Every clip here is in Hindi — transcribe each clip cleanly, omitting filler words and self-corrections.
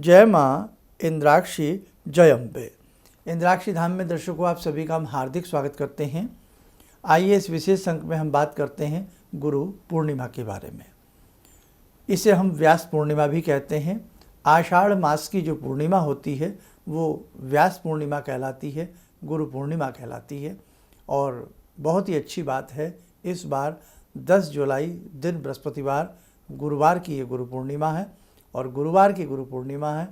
जय माँ इंद्राक्षी जय अम्बे। इंद्राक्षी धाम में दर्शकों आप सभी का हम हार्दिक स्वागत करते हैं। आइए इस विशेष अंक में हम बात करते हैं गुरु पूर्णिमा के बारे में। इसे हम व्यास पूर्णिमा भी कहते हैं। आषाढ़ मास की जो पूर्णिमा होती है वो व्यास पूर्णिमा कहलाती है, गुरु पूर्णिमा कहलाती है। और बहुत ही अच्छी बात है, इस बार 10 जुलाई दिन बृहस्पतिवार गुरुवार की ये गुरु पूर्णिमा है और गुरुवार की गुरु पूर्णिमा है।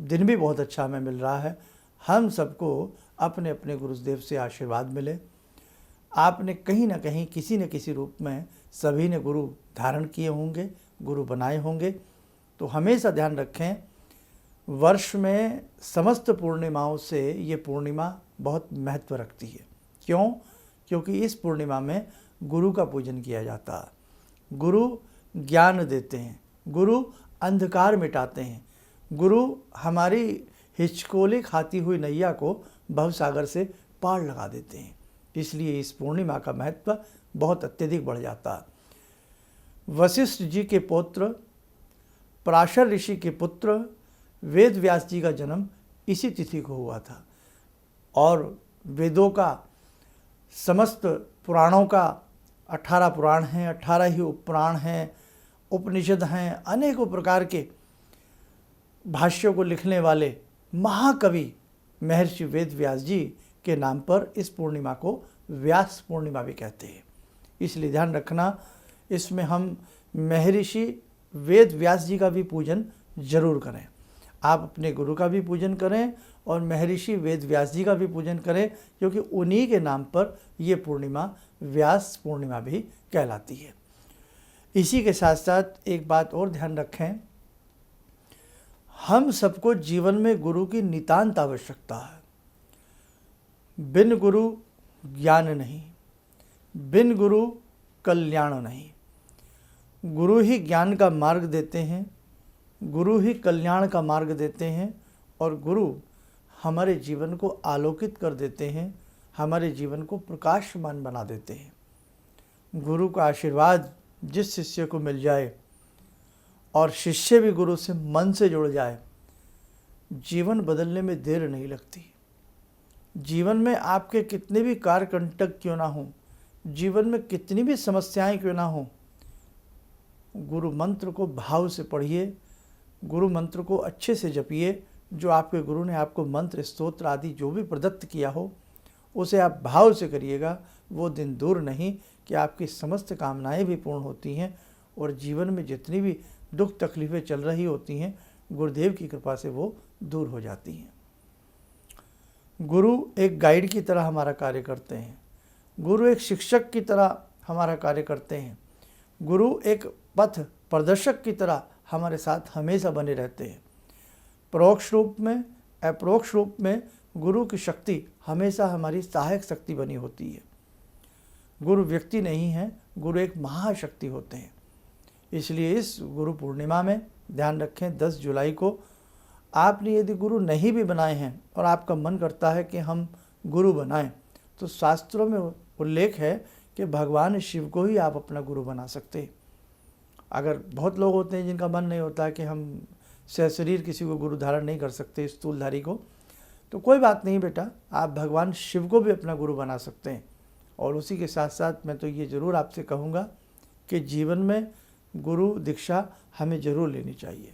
दिन भी बहुत अच्छा हमें मिल रहा है। हम सबको अपने अपने गुरुदेव से आशीर्वाद मिले। आपने कहीं ना कहीं किसी न किसी रूप में सभी ने गुरु धारण किए होंगे, गुरु बनाए होंगे। तो हमेशा ध्यान रखें, वर्ष में समस्त पूर्णिमाओं से ये पूर्णिमा बहुत महत्व रखती है। क्यों? क्योंकि इस पूर्णिमा में गुरु का पूजन किया जाता है। गुरु ज्ञान देते हैं, गुरु अंधकार मिटाते हैं, गुरु हमारी हिचकोले खाती हुई नैया को भवसागर से पार लगा देते हैं। इसलिए इस पूर्णिमा का महत्व बहुत अत्यधिक बढ़ जाता है। वशिष्ठ जी के पुत्र, पराशर ऋषि के पुत्र वेद व्यास जी का जन्म इसी तिथि को हुआ था और वेदों का, समस्त पुराणों का 18 पुराण हैं, 18 ही उपपुराण हैं, उपनिषद हैं, अनेकों प्रकार के भाष्यों को लिखने वाले महाकवि महर्षि वेद व्यास जी के नाम पर इस पूर्णिमा को व्यास पूर्णिमा भी कहते हैं। इसलिए ध्यान रखना, इसमें हम महर्षि वेद व्यास जी का भी पूजन जरूर करें। आप अपने गुरु का भी पूजन करें और महर्षि वेद व्यास जी का भी पूजन करें, क्योंकि उन्हीं के नाम पर ये पूर्णिमा व्यास पूर्णिमा भी कहलाती है। इसी के साथ साथ एक बात और ध्यान रखें, हम सबको जीवन में गुरु की नितांत आवश्यकता है। बिन गुरु ज्ञान नहीं, बिन गुरु कल्याण नहीं। गुरु ही ज्ञान का मार्ग देते हैं, गुरु ही कल्याण का मार्ग देते हैं और गुरु हमारे जीवन को आलोकित कर देते हैं, हमारे जीवन को प्रकाशमान बना देते हैं। गुरु का आशीर्वाद जिस शिष्य को मिल जाए और शिष्य भी गुरु से मन से जुड़ जाए, जीवन बदलने में देर नहीं लगती। जीवन में आपके कितने भी कार्यकंटक क्यों ना हो, जीवन में कितनी भी समस्याएं क्यों ना हो, गुरु मंत्र को भाव से पढ़िए, गुरु मंत्र को अच्छे से जपिए। जो आपके गुरु ने आपको मंत्र, स्तोत्र आदि जो भी प्रदत्त किया हो उसे आप भाव से करिएगा। वो दिन दूर नहीं कि आपकी समस्त कामनाएं भी पूर्ण होती हैं और जीवन में जितनी भी दुख तकलीफ़ें चल रही होती हैं, गुरुदेव की कृपा से वो दूर हो जाती हैं। गुरु एक गाइड की तरह हमारा कार्य करते हैं, गुरु एक शिक्षक की तरह हमारा कार्य करते हैं, गुरु एक पथ प्रदर्शक की तरह हमारे साथ हमेशा बने रहते हैं। परोक्ष रूप में, अप्रोक्ष रूप में गुरु की शक्ति हमेशा हमारी सहायक शक्ति बनी होती है। गुरु व्यक्ति नहीं है, गुरु एक महाशक्ति होते हैं। इसलिए इस गुरु पूर्णिमा में ध्यान रखें, 10 जुलाई को आपने यदि गुरु नहीं भी बनाए हैं और आपका मन करता है कि हम गुरु बनाएं, तो शास्त्रों में उल्लेख है कि भगवान शिव को ही आप अपना गुरु बना सकते हैं। अगर बहुत लोग होते हैं जिनका मन नहीं होता है कि हम सशरीर किसी को गुरु धारण नहीं कर सकते, स्थूलधारी को, तो कोई बात नहीं बेटा, आप भगवान शिव को भी अपना गुरु बना सकते हैं। और उसी के साथ साथ मैं तो ये ज़रूर आपसे कहूँगा कि जीवन में गुरु दीक्षा हमें ज़रूर लेनी चाहिए।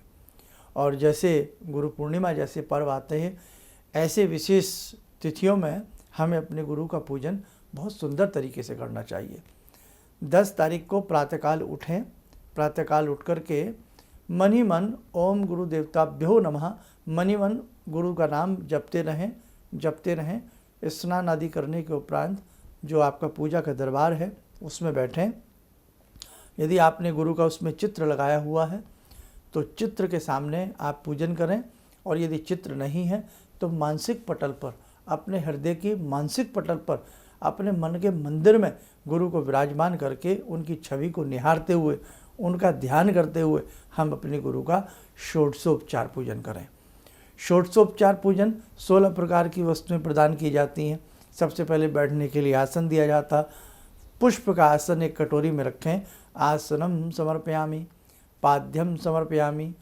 और जैसे गुरु पूर्णिमा जैसे पर्व आते हैं, ऐसे विशेष तिथियों में हमें अपने गुरु का पूजन बहुत सुंदर तरीके से करना चाहिए। 10 तारीख को प्रातःकाल उठें, प्रातःकाल उठ कर के मन ही मन ओम गुरु देवताभ्यो नमः, मन ही मन गुरु का नाम जपते रहें। स्नान आदि करने के उपरांत जो आपका पूजा का दरबार है उसमें बैठें। यदि आपने गुरु का उसमें चित्र लगाया हुआ है तो चित्र के सामने आप पूजन करें, और यदि चित्र नहीं है तो मानसिक पटल पर, अपने हृदय की मानसिक पटल पर, अपने मन के मंदिर में गुरु को विराजमान करके उनकी छवि को निहारते हुए, उनका ध्यान करते हुए हम अपने गुरु का षोडशोपचार पूजन करें। षोडशोपचार पूजन 16 प्रकार की वस्तुएं प्रदान की जाती हैं। सबसे पहले बैठने के लिए आसन दिया जाता, पुष्प का आसन एक कटोरी में रखें। आसनम समर्पयामि, पाद्यम समर्पयामि,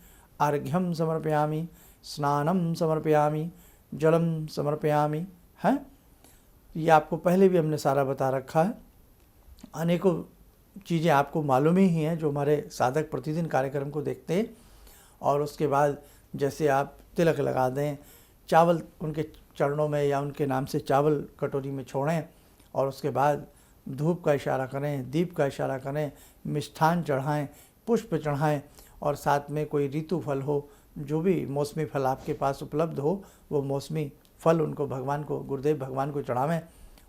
अर्घ्यम समर्पयामि, स्नानम समर्पयामि, जलम समर्पयामि। हैं, ये आपको पहले भी हमने सारा बता रखा है। अनेकों चीज़ें आपको मालूम ही हैं जो हमारे साधक प्रतिदिन कार्यक्रम को देखते हैं। और उसके बाद जैसे आप तिलक लगा दें, चावल उनके चरणों में या उनके नाम से चावल कटोरी में छोड़ें, और उसके बाद धूप का इशारा करें, दीप का इशारा करें, मिष्ठान चढ़ाएं, पुष्प चढ़ाएं, और साथ में कोई ऋतु फल हो, जो भी मौसमी फल आपके पास उपलब्ध हो, वो मौसमी फल उनको भगवान को, गुरुदेव भगवान को चढ़ावें।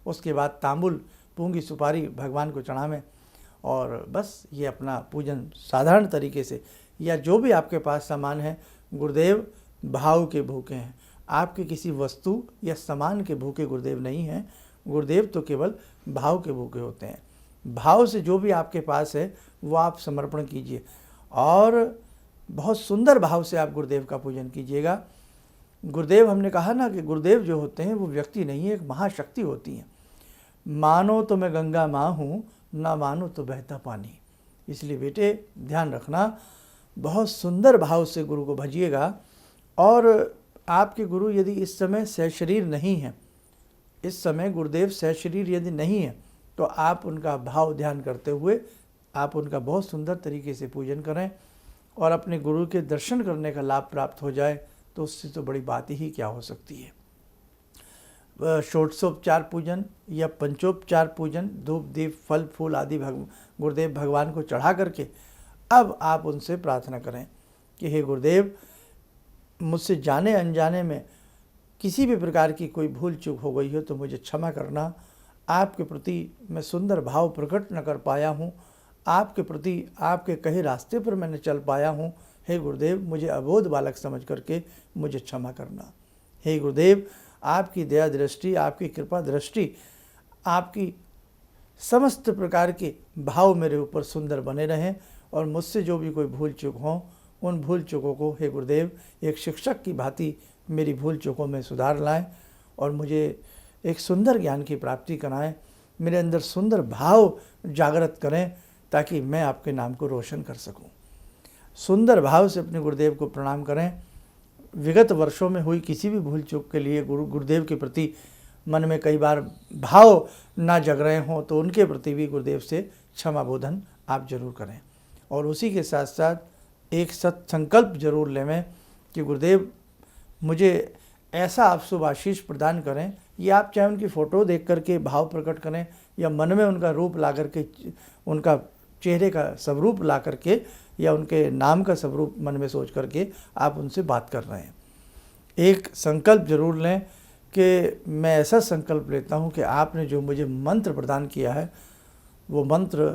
उसके बाद तांबुल, पूंगी, सुपारी भगवान को चढ़ावें। और बस ये अपना पूजन साधारण तरीके से, या जो भी आपके पास सामान है, गुरुदेव भाव के भूखे हैं, आपके किसी वस्तु या सामान के भूखे गुरुदेव नहीं हैं। गुरुदेव तो केवल भाव के भूखे होते हैं। भाव से जो भी आपके पास है वो आप समर्पण कीजिए, और बहुत सुंदर भाव से आप गुरुदेव का पूजन कीजिएगा। गुरुदेव, हमने कहा ना कि गुरुदेव जो होते हैं वो व्यक्ति नहीं है, एक महाशक्ति होती हैं। मानो तो मैं गंगा माँ हूँ, ना मानो तो बहता पानी। इसलिए बेटे ध्यान रखना, बहुत सुंदर भाव से गुरु को भजिएगा। और आपके गुरु यदि इस समय सहशरीर नहीं है, इस समय गुरुदेव सहशरीर यदि नहीं है, तो आप उनका भाव ध्यान करते हुए आप उनका बहुत सुंदर तरीके से पूजन करें, और अपने गुरु के दर्शन करने का लाभ प्राप्त हो जाए तो उससे तो बड़ी बात ही क्या हो सकती है। षोडशोपचार पूजन या पंचोपचार पूजन, धूप दीप फल फूल आदि गुरुदेव भगवान को चढ़ा करके अब आप उनसे प्रार्थना करें कि हे गुरुदेव, मुझसे जाने अनजाने में किसी भी प्रकार की कोई भूल चूक हो गई हो तो मुझे क्षमा करना। आपके प्रति मैं सुंदर भाव प्रकट न कर पाया हूँ, आपके प्रति आपके कहे रास्ते पर मैं न चल पाया हूँ। हे गुरुदेव, मुझे अबोध बालक समझ करके मुझे क्षमा करना। हे गुरुदेव, आपकी दया दृष्टि, आपकी कृपा दृष्टि, आपकी समस्त प्रकार के भाव मेरे ऊपर सुंदर बने रहें, और मुझसे जो भी कोई भूल चूक हो उन भूल चूकों को हे गुरुदेव एक शिक्षक की भांति मेरी भूल चूकों में सुधार लाएं, और मुझे एक सुंदर ज्ञान की प्राप्ति कराएं, मेरे अंदर सुंदर भाव जागृत करें ताकि मैं आपके नाम को रोशन कर सकूं। सुंदर भाव से अपने गुरुदेव को प्रणाम करें। विगत वर्षों में हुई किसी भी भूल चूक के लिए गुरुदेव के प्रति मन में कई बार भाव ना जग रहे हों तो उनके प्रति भी गुरुदेव से क्षमा बोधन आप जरूर करें। और उसी के साथ साथ एक सत्संकल्प जरूर लें कि गुरुदेव मुझे ऐसा आप शुभ आशीष प्रदान करें। ये आप चाहे उनकी फ़ोटो देख करके भाव प्रकट करें, या मन में उनका रूप ला करके, उनका चेहरे का स्वरूप ला करके, या उनके नाम का स्वरूप मन में सोच करके आप उनसे बात कर रहे हैं। एक संकल्प जरूर लें कि मैं ऐसा संकल्प लेता हूं कि आपने जो मुझे मंत्र प्रदान किया है वो मंत्र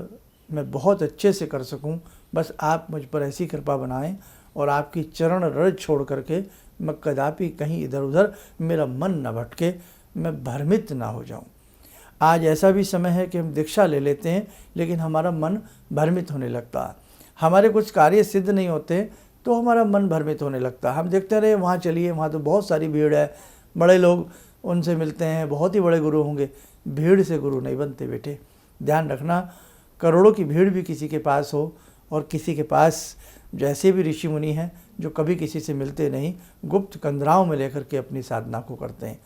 मैं बहुत अच्छे से कर सकूं। बस आप मुझ पर ऐसी कृपा बनाएं और आपकी चरण रज छोड़ करके मैं कदापि कहीं इधर उधर मेरा मन न भटके, मैं भ्रमित ना हो जाऊं। आज ऐसा भी समय है कि हम दीक्षा ले लेते हैं लेकिन हमारा मन भ्रमित होने लगता है, हमारे कुछ कार्य सिद्ध नहीं होते तो हमारा मन भ्रमित होने लगता है। हम देखते रहे वहाँ चलिए, वहाँ तो बहुत सारी भीड़ है, बड़े लोग उनसे मिलते हैं, बहुत ही बड़े गुरु होंगे। भीड़ से गुरु नहीं बनते बेटे, ध्यान रखना। करोड़ों की भीड़ भी किसी के पास हो और किसी के पास जैसे भी ऋषि मुनि हैं जो कभी किसी से मिलते नहीं, गुप्त कंदराओं में लेकर के अपनी साधना को करते हैं।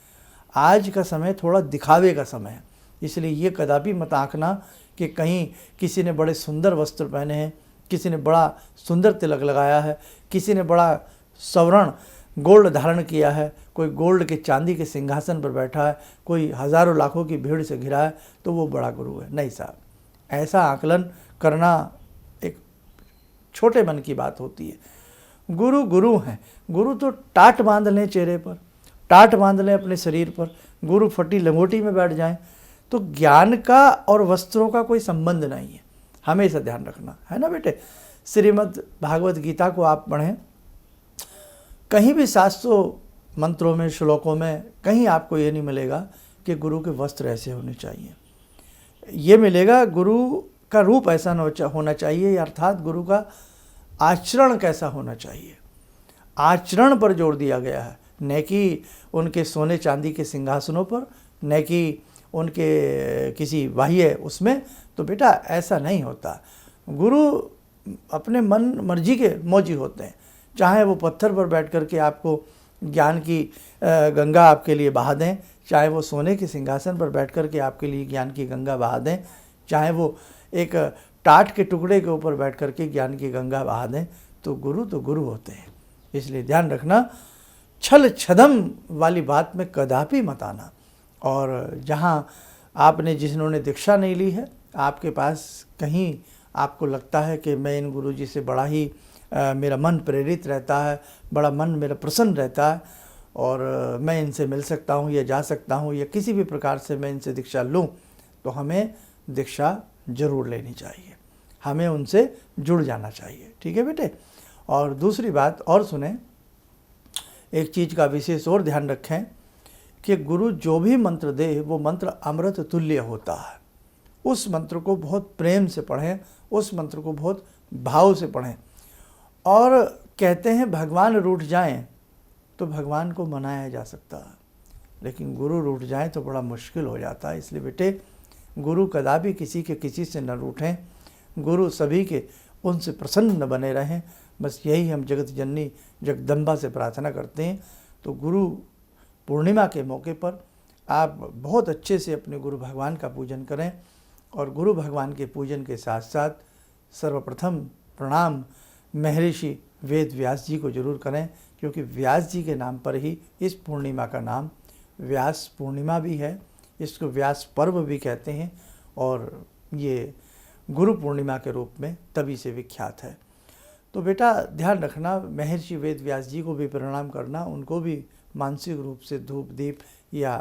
आज का समय थोड़ा दिखावे का समय है, इसलिए ये कदापि मत आंकना कि कहीं किसी ने बड़े सुंदर वस्त्र पहने हैं, किसी ने बड़ा सुंदर तिलक लगाया है, किसी ने बड़ा स्वर्ण गोल्ड धारण किया है, कोई गोल्ड के चांदी के सिंहासन पर बैठा है, कोई हज़ारों लाखों की भीड़ से घिरा है तो वो बड़ा गुरु है। नहीं साहब, ऐसा आकलन करना एक छोटे मन की बात होती है। गुरु गुरु हैं। गुरु तो टाट बांध लें चेहरे पर, टाट बांध लें अपने शरीर पर, गुरु फटी लंगोटी में बैठ जाएं तो ज्ञान का और वस्त्रों का कोई संबंध नहीं है, हमेशा ध्यान रखना है ना बेटे। श्रीमद् भागवत गीता को आप पढ़ें, कहीं भी 700 मंत्रों में, श्लोकों में कहीं आपको ये नहीं मिलेगा कि गुरु के वस्त्र ऐसे होने चाहिए। ये मिलेगा गुरु का रूप ऐसा होना चाहिए, अर्थात गुरु का आचरण कैसा होना चाहिए। आचरण पर जोर दिया गया है, न कि उनके सोने चांदी के सिंहासनों पर, न कि उनके किसी बाह्य उसमें। तो बेटा ऐसा नहीं होता। गुरु अपने मन मर्जी के मौजी होते हैं, चाहे वो पत्थर पर बैठ कर के आपको ज्ञान की गंगा आपके लिए बहा दें, चाहे वो सोने के सिंहासन पर बैठ कर के आपके लिए ज्ञान की गंगा बहा दें, चाहे वो एक टाट के टुकड़े के ऊपर बैठ कर के ज्ञान की गंगा बहा दें, तो गुरु होते हैं। इसलिए ध्यान रखना, छल छदम वाली बात में कदापि मत आना। और जहाँ आपने जिन्होंने दीक्षा नहीं ली है, आपके पास कहीं आपको लगता है कि मैं इन गुरु जी से बड़ा ही मेरा मन प्रेरित रहता है, बड़ा मन मेरा प्रसन्न रहता है और मैं इनसे मिल सकता हूँ या जा सकता हूँ या किसी भी प्रकार से मैं इनसे दीक्षा लूँ, तो हमें दीक्षा जरूर लेनी चाहिए, हमें उनसे जुड़ जाना चाहिए। ठीक है बेटे। और दूसरी बात और सुने, एक चीज़ का विशेष और ध्यान रखें कि गुरु जो भी मंत्र दे वो मंत्र अमृत तुल्य होता है। उस मंत्र को बहुत प्रेम से पढ़ें, उस मंत्र को बहुत भाव से पढ़ें। और कहते हैं भगवान रूठ जाएं तो भगवान को मनाया जा सकता है, लेकिन गुरु रूठ जाएं तो बड़ा मुश्किल हो जाता है। इसलिए बेटे, गुरु कदापि किसी के किसी से न रूठें, गुरु सभी के उनसे प्रसन्न न बने रहें, बस यही हम जगत जननी जगदम्बा से प्रार्थना करते हैं। तो गुरु पूर्णिमा के मौके पर आप बहुत अच्छे से अपने गुरु भगवान का पूजन करें। और गुरु भगवान के पूजन के साथ साथ सर्वप्रथम प्रणाम महर्षि वेद व्यास जी को जरूर करें, क्योंकि व्यास जी के नाम पर ही इस पूर्णिमा का नाम व्यास पूर्णिमा भी है, इसको व्यास पर्व भी कहते हैं और ये गुरु पूर्णिमा के रूप में तभी से विख्यात है। तो बेटा ध्यान रखना, महर्षि वेद व्यास जी को भी प्रणाम करना, उनको भी मानसिक रूप से धूप दीप या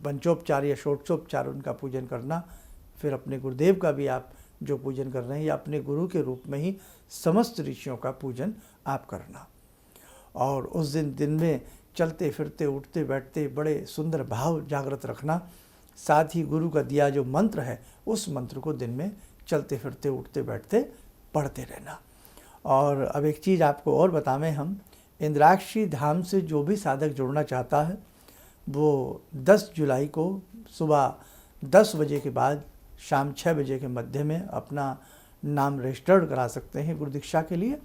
पंचोपचार या षोडशोपचार उनका पूजन करना। फिर अपने गुरुदेव का भी आप जो पूजन कर रहे हैं या अपने गुरु के रूप में ही समस्त ऋषियों का पूजन आप करना। और उस दिन में चलते फिरते उठते बैठते बड़े सुंदर भाव जागृत रखना। साथ ही गुरु का दिया जो मंत्र है उस मंत्र को दिन में चलते फिरते उठते बैठते पढ़ते रहना। और अब एक चीज़ आपको और बतावें हम, इंद्राक्षी धाम से जो भी साधक जुड़ना चाहता है वो 10 जुलाई को सुबह 10 बजे के बाद शाम 6 बजे के मध्य में अपना नाम रजिस्टर्ड करा सकते हैं गुरु दीक्षा के लिए,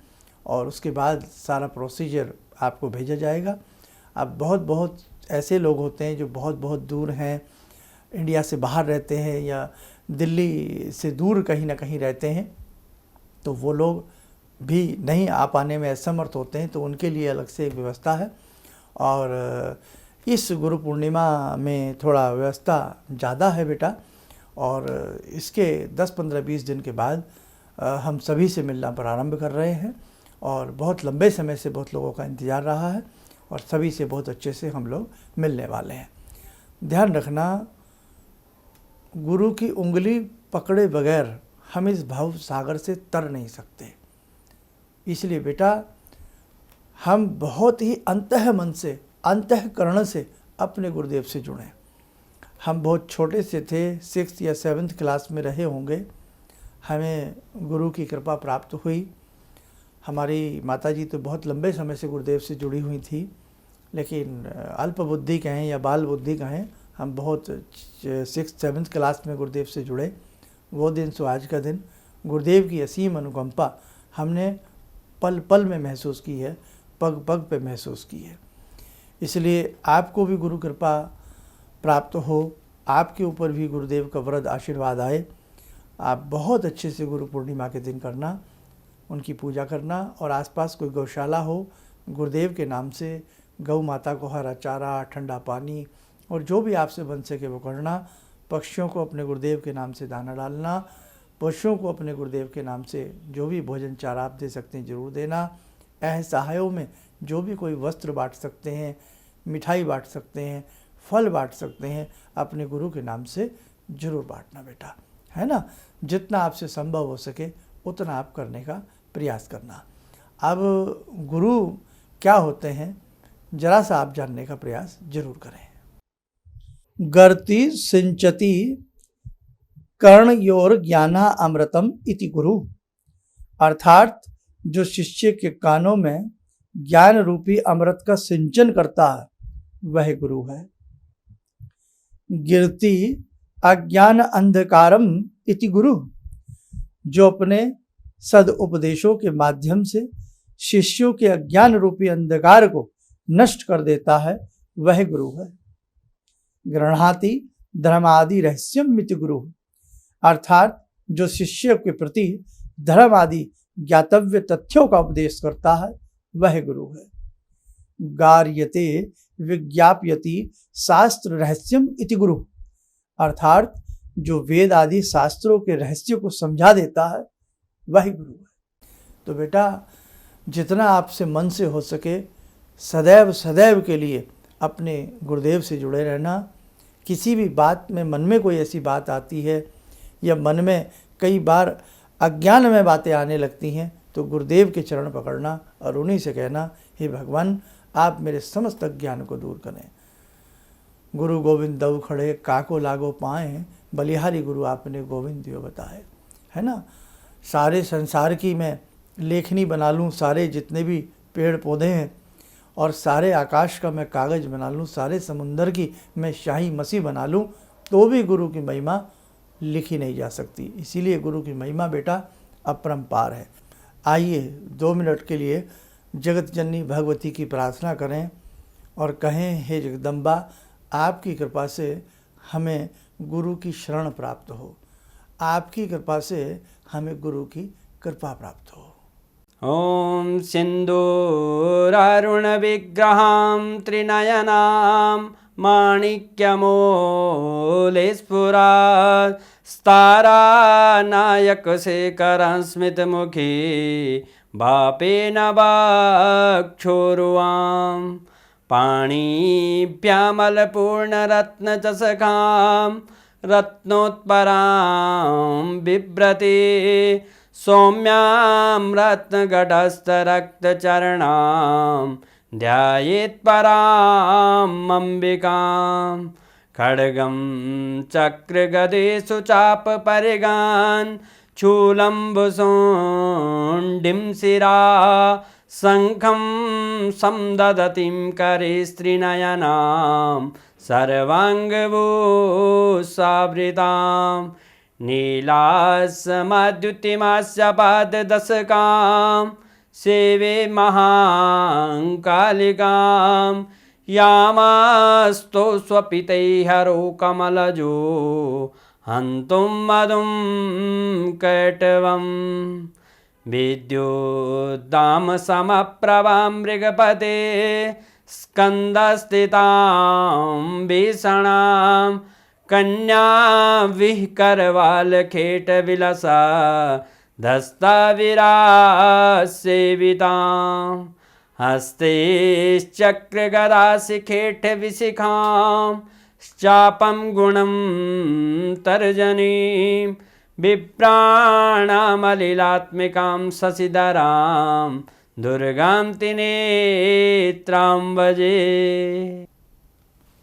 और उसके बाद सारा प्रोसीजर आपको भेजा जाएगा। अब बहुत ऐसे लोग होते हैं जो बहुत दूर हैं, इंडिया से बाहर रहते हैं या दिल्ली से दूर कहीं ना कहीं रहते हैं, तो वो लोग भी नहीं आ पाने में असमर्थ होते हैं, तो उनके लिए अलग से एक व्यवस्था है। और इस गुरु पूर्णिमा में थोड़ा व्यवस्था ज़्यादा है बेटा, और इसके 10-15-20 दिन के बाद हम सभी से मिलना प्रारंभ कर रहे हैं। और बहुत लंबे समय से बहुत लोगों का इंतज़ार रहा है और सभी से बहुत अच्छे से हम लोग मिलने वाले हैं। ध्यान रखना, गुरु की उंगली पकड़े बगैर हम इस भाव सागर से तर नहीं सकते। इसलिए बेटा हम बहुत ही अंतःमन से अंतःकरण से अपने गुरुदेव से जुड़ें। हम बहुत छोटे से थे, 6th या 7th क्लास में रहे होंगे, हमें गुरु की कृपा प्राप्त हुई। हमारी माताजी तो बहुत लंबे समय से गुरुदेव से जुड़ी हुई थी, लेकिन अल्प बुद्धि कहें या बाल बुद्धि कहें, हम बहुत 6th 7th क्लास में गुरुदेव से जुड़े। वो दिन सो आज का दिन, गुरुदेव की असीम अनुकंपा हमने पल पल में महसूस की है, पग पग पे महसूस की है। इसलिए आपको भी गुरु कृपा प्राप्त हो, आपके ऊपर भी गुरुदेव का वरद आशीर्वाद आए। आप बहुत अच्छे से गुरु पूर्णिमा के दिन करना, उनकी पूजा करना। और आसपास कोई गौशाला हो, गुरुदेव के नाम से गौ माता को हरा चारा, ठंडा पानी और जो भी आपसे बन सके वो करना। पक्षियों को अपने गुरुदेव के नाम से दाना डालना, पशुओं को अपने गुरुदेव के नाम से जो भी भोजन चारा आप दे सकते हैं ज़रूर देना। असहायों में जो भी कोई वस्त्र बांट सकते हैं, मिठाई बांट सकते हैं, फल बांट सकते हैं, अपने गुरु के नाम से ज़रूर बांटना बेटा, है ना। जितना आपसे संभव हो सके उतना आप करने का प्रयास करना। अब गुरु क्या होते हैं जरा सा आप जानने का प्रयास जरूर करें। गर्ति सिंचति कर्णयोर ज्ञाना अमृतम इति गुरु, अर्थात जो शिष्य के कानों में ज्ञान रूपी अमृत का सिंचन करता है वह गुरु है। गिरति अज्ञान अंधकारम इति गुरु, जो अपने सद उपदेशों के माध्यम से शिष्यों के अज्ञान रूपी अंधकार को नष्ट कर देता है, वह गुरु है। गृह्णाति धर्मादि रहस्यम मिति गुरु, अर्थात जो शिष्य के प्रति धर्म आदि ज्ञातव्य तथ्यों का उपदेश करता है, वह गुरु है। गार्यते विज्ञापयति शास्त्र रहस्यम इति गुरु, अर्थात जो वेद आदि शास्त्रों के रहस्य को समझा देता है, वही गुरु है। तो बेटा, जितना आपसे मन से हो सके सदैव सदैव के लिए अपने गुरुदेव से जुड़े रहना। किसी भी बात में, मन में कोई ऐसी बात आती है या मन में कई बार अज्ञान में बातें आने लगती हैं, तो गुरुदेव के चरण पकड़ना और उन्हीं से कहना, हे भगवान, आप मेरे समस्त अज्ञान को दूर करें। गुरु गोविंद दऊ खड़े काको लागो पाएँ, बलिहारी गुरु आपने गोविंद दियो बताए, है ना। सारे संसार की मैं लेखनी बना लूँ, सारे जितने भी पेड़ पौधे हैं, और सारे आकाश का मैं कागज़ बना लूँ, सारे समुंदर की मैं शाही मसी बना लूँ, तो भी गुरु की महिमा लिखी नहीं जा सकती। इसीलिए गुरु की महिमा बेटा अपरंपार है। आइए 2 मिनट के लिए जगत जननी भगवती की प्रार्थना करें और कहें, हे जगदम्बा, आपकी कृपा से हमें गुरु की शरण प्राप्त हो, आपकी कृपा से हमें गुरु की कृपा प्राप्त हो। ॐ सिन्दूरारुणविग्रहां त्रिनयनां माणिक्यमूलस्फुरात् स्तारानायकशेखरं स्मितमुखी वापेन वक्षोरुवां पाणिभ्यामलपूर्णरत्नचषकां रत्नोत्परां बिभ्रति सौम्यां रत्नगटस्थरक्तचरणां ध्यायेत् पराम् अम्बिकां खड्गं चक्रगदेषु चापपरिगान् चूलम्बुशोण्डिं शिरा शङ्खं समदधतीं करे स्त्रीनयनां सर्वाङ्गभूषावृतां नीलासमद्युतिमास्य पाददशकां सेवे महाकालिकां यामास्तो स्वपितैहरो कमलजो हन्तुं मधुं कैटवं विद्युद्दामसमप्रभां मृगपते स्कन्दस्थितां भीषणां कन्या विहकरवालखेटविलसा धस्ताविरासेवितां हस्तेश्चक्रगदाशिखेटविशिखां चापं गुणं तर्जनीं विप्राणामलिलात्मिकां शशिधरां दुर्गां त्रिनेत्रां भजे।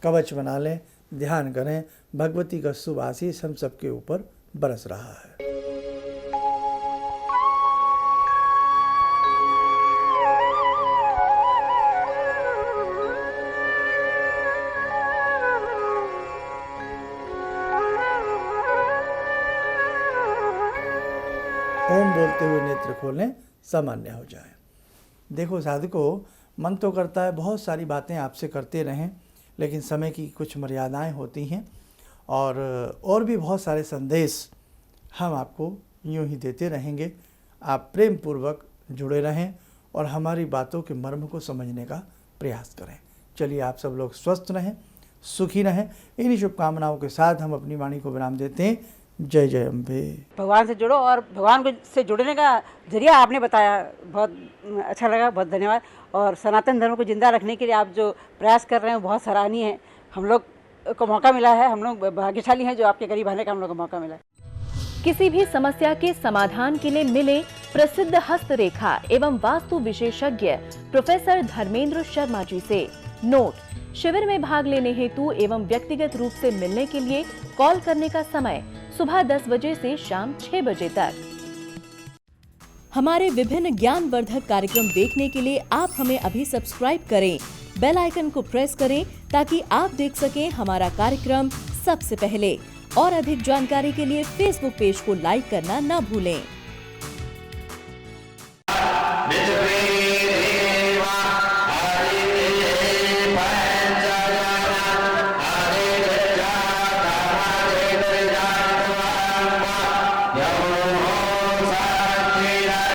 कवच बना लें, ध्यान करें, भगवती का शुभ आशीष हम सबके ऊपर बरस रहा है। ओम बोलते हुए नेत्र खोलें, सामान्य हो जाए। देखो साधकों, मन तो करता है बहुत सारी बातें आपसे करते रहें, लेकिन समय की कुछ मर्यादाएं होती हैं और भी बहुत सारे संदेश हम आपको यूं ही देते रहेंगे। आप प्रेम पूर्वक जुड़े रहें और हमारी बातों के मर्म को समझने का प्रयास करें। चलिए, आप सब लोग स्वस्थ रहें, सुखी रहें। इन्हीं शुभकामनाओं के साथ हम अपनी वाणी को विराम देते हैं। जय जय अम्बे। भगवान से जुड़ो, और भगवान से जुड़ने का जरिया आपने बताया, बहुत अच्छा लगा, बहुत धन्यवाद। और सनातन धर्म को जिंदा रखने के लिए आप जो प्रयास कर रहे हैं वो बहुत सराहनीय है। हम लोग को मौका मिला है, हम लोग भाग्यशाली हैं जो आपके करीब आने का हम लोग को मौका मिला है। किसी भी समस्या के समाधान के लिए मिले प्रसिद्ध हस्तरेखा एवं वास्तु विशेषज्ञ प्रोफेसर धर्मेंद्र शर्मा जी से। नोट: शिविर में भाग लेने हेतु एवं व्यक्तिगत रूप से मिलने के लिए कॉल करने का समय सुबह 10 बजे से शाम 6 बजे तक। हमारे विभिन्न ज्ञानवर्धक कार्यक्रम देखने के लिए आप हमें अभी सब्सक्राइब करें, बेल आइकन को प्रेस करें ताकि आप देख सकें हमारा कार्यक्रम सबसे पहले। और अधिक जानकारी के लिए फेसबुक पेज को लाइक करना न भूलें।